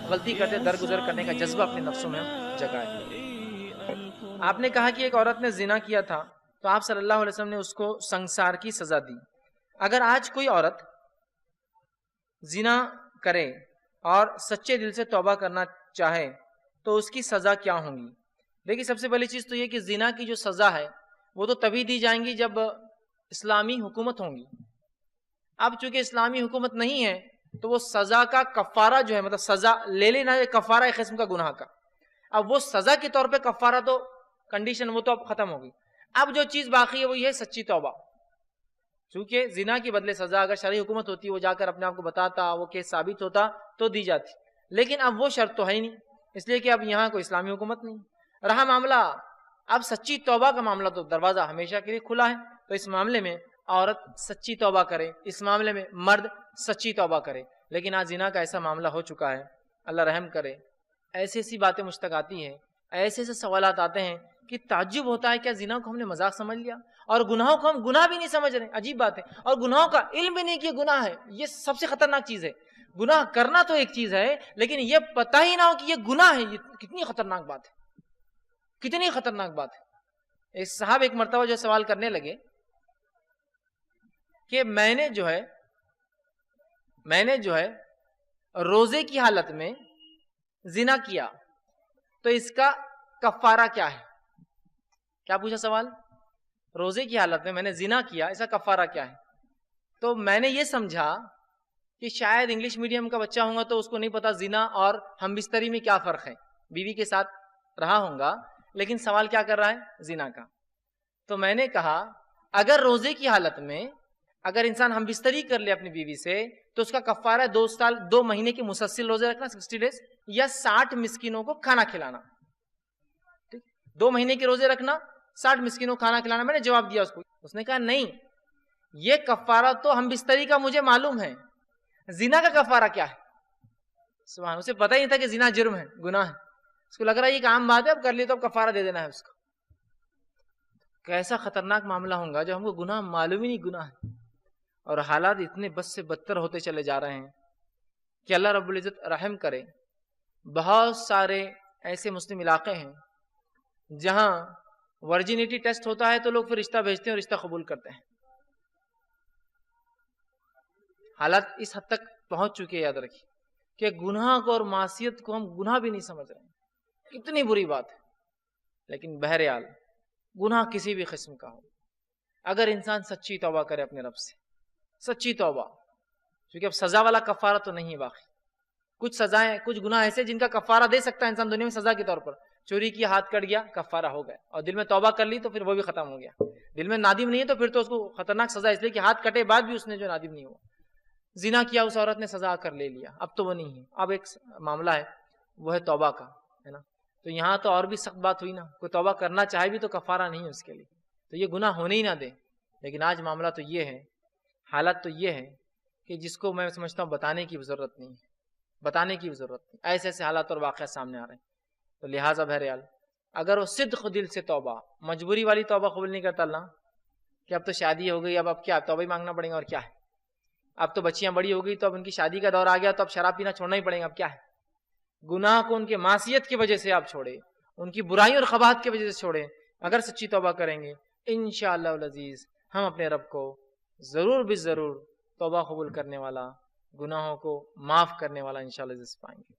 غلطی کرتے درگزر کرنے کا جذبہ اپنے نفسوں میں ہم جگائیں۔ آپ نے کہا کہ ایک عورت نے زنا کیا تھا تو آپ صلی اللہ علیہ وسلم نے اس کو سنگسار کی سزا دی۔ اگر آج کوئی عورت زنا کرے اور سچے دل سے توبہ کرنا چاہے تو اس کی سزا کیا ہوں گی؟ دیکھیے، سب سے پہلی چیز تو یہ کہ زنا کی جو سزا ہے وہ تو تبھی دی جائیں گی جب اسلامی حکومت ہوں گی۔ اب چونکہ اسلامی حکومت نہیں ہے تو وہ سزا کا کفارہ جو ہے، مطلب سزا لے لینا ہے، کفارہ ایک قسم کا گناہ کا، اب وہ سزا کے طور پہ کفارہ تو کنڈیشن وہ تو اب ختم ہوگی۔ اب جو چیز باقی ہے وہ یہ سچی توبہ، چونکہ زنا کے بدلے سزا اگر شرعی حکومت ہوتی، وہ جا کر اپنے آپ کو بتاتا، وہ کیس ثابت ہوتا تو دی جاتی، لیکن اب وہ شرط تو ہے ہی نہیں، اس لیے کہ اب یہاں کوئی اسلامی حکومت نہیں۔ رہا معاملہ اب سچی توبہ کا معاملہ، تو دروازہ ہمیشہ کے لیے کھلا ہے، تو اس معاملے میں عورت سچی توبہ کرے، اس معاملے میں مرد سچی توبہ کرے۔ لیکن آج زنا کا ایسا معاملہ ہو چکا ہے، اللہ رحم کرے، ایسی ایسی باتیں مجھ تک آتی ہیں، ایسے ایسے سوالات آتے ہیں کہ تعجب ہوتا ہے، کیا زنا کو ہم نے مذاق سمجھ لیا اور گناہوں کو ہم گناہ بھی نہیں سمجھ رہے؟ عجیب بات ہے، اور گناہوں کا علم بھی نہیں کہ گناہ ہے۔ یہ سب سے خطرناک چیز ہے، گناہ کرنا تو ایک چیز ہے لیکن یہ پتہ ہی نہ ہو کہ یہ گناہ ہے، یہ کتنی خطرناک بات ہے، کتنی خطرناک بات ہے۔ ایک صاحب ایک مرتبہ جو سوال کرنے لگے کہ میں نے جو ہے روزے کی حالت میں زنا کیا تو اس کا کفارہ کیا ہے؟ کیا پوچھا سوال؟ روزے کی حالت میں نے زنا کیا، اس کا کفارہ کیا ہے؟ تو میں نے یہ سمجھا کہ شاید انگلش میڈیم کا بچہ ہوں گا تو اس کو نہیں پتا زنا اور ہم بستری میں کیا فرق ہے، بیوی کے ساتھ رہا ہوں گا لیکن سوال کیا کر رہا ہے؟ زنا کا۔ تو میں نے کہا اگر روزے کی حالت میں اگر انسان ہم بستری کر لے اپنی بیوی سے تو اس کا کفارہ 2 مہینے کے مسلسل روزے رکھنا 60 ڈیز یا 60 مسکینوں کو کھانا کھلانا۔ 2 مہینے کے روزے رکھنا، 60 مسکینوں کو کھانا کھلانا۔ میں نے جواب دیا اس کو، اس نے کہا نہیں، یہ کفارہ تو ہم بستری کا مجھے معلوم ہے، زنا کا کفارہ کیا ہے؟ سبحان، اسے پتہ ہی نہیں تھا کہ زنا جرم ہے، گناہ ہے، اس کو لگ رہا ہے یہ ایک عام بات ہے، اب کر لی تو اب کفارہ دے دینا ہے اس کو۔ کیسا خطرناک معاملہ ہوگا جب ہم کو گناہ معلوم ہی نہیں گناہ ہے، اور حالات اتنے بد سے بدتر ہوتے چلے جا رہے ہیں کہ اللہ رب العزت رحم کرے۔ بہت سارے ایسے مسلم علاقے ہیں جہاں ورجینٹی ٹیسٹ ہوتا ہے تو لوگ پھر رشتہ بھیجتے ہیں اور رشتہ قبول کرتے ہیں۔ حالات اس حد تک پہنچ چکے، یاد رکھیے کہ گناہ کو اور معصیت کو ہم گناہ بھی نہیں سمجھ رہے ہیں، کتنی بری بات ہے۔ لیکن بہرحال گناہ کسی بھی قسم کا ہو، اگر انسان سچی توبہ کرے اپنے رب سے، سچی توبہ، کیونکہ اب سزا والا کفارہ تو نہیں باقی۔ کچھ سزائیں، کچھ گناہ ایسے جن کا کفارہ دے سکتا ہے انسان دنیا میں سزا کے طور پر، چوری کی ہاتھ کٹ گیا کفارہ ہو گیا، اور دل میں توبہ کر لی تو پھر وہ بھی ختم ہو گیا۔ دل میں نادم نہیں ہے تو پھر تو اس کو خطرناک سزا، اس لیے کہ ہاتھ کٹے بعد بھی اس نے جو نادم نہیں ہوا۔ زنا کیا اس عورت نے، سزا کر لے لیا، اب تو وہ نہیں ہے، اب ایک معاملہ ہے وہ ہے توبہ کا، ہے نا۔ تو یہاں تو اور بھی سخت بات ہوئی نا، کوئی توبہ کرنا چاہے بھی تو کفارہ نہیں ہے اس کے لیے، تو یہ گناہ ہونے ہی نہ دے۔ لیکن آج معاملہ تو یہ ہے، حالت تو یہ ہے کہ جس کو میں سمجھتا ہوں بتانے کی ضرورت نہیں ہے، بتانے کی ضرورت نہیں، ایسے ایسے حالات اور واقعات سامنے آ رہے ہیں۔ تو لہٰذا بہرحال اگر وہ صدق دل سے توبہ، مجبوری والی توبہ قبول نہیں کرتا اللہ کہ اب تو شادی ہو گئی، اب کیا توبہ ہی مانگنا پڑے گا، اور کیا ہے، اب تو بچیاں بڑی ہو گئی تو اب ان کی شادی کا دور آ گیا تو اب شراب پینا چھوڑنا ہی پڑے گا، اب کیا ہے۔ گناہ کو ان کے معصیت کی وجہ سے آپ چھوڑے، ان کی برائیوں اور قباحت کی وجہ سے چھوڑے، اگر سچی توبہ کریں گے انشاءاللہ العزیز ہم اپنے رب کو ضرور بھی ضرور توبہ قبول کرنے والا، گناہوں کو معاف کرنے والا انشاءاللہ پائیں گے۔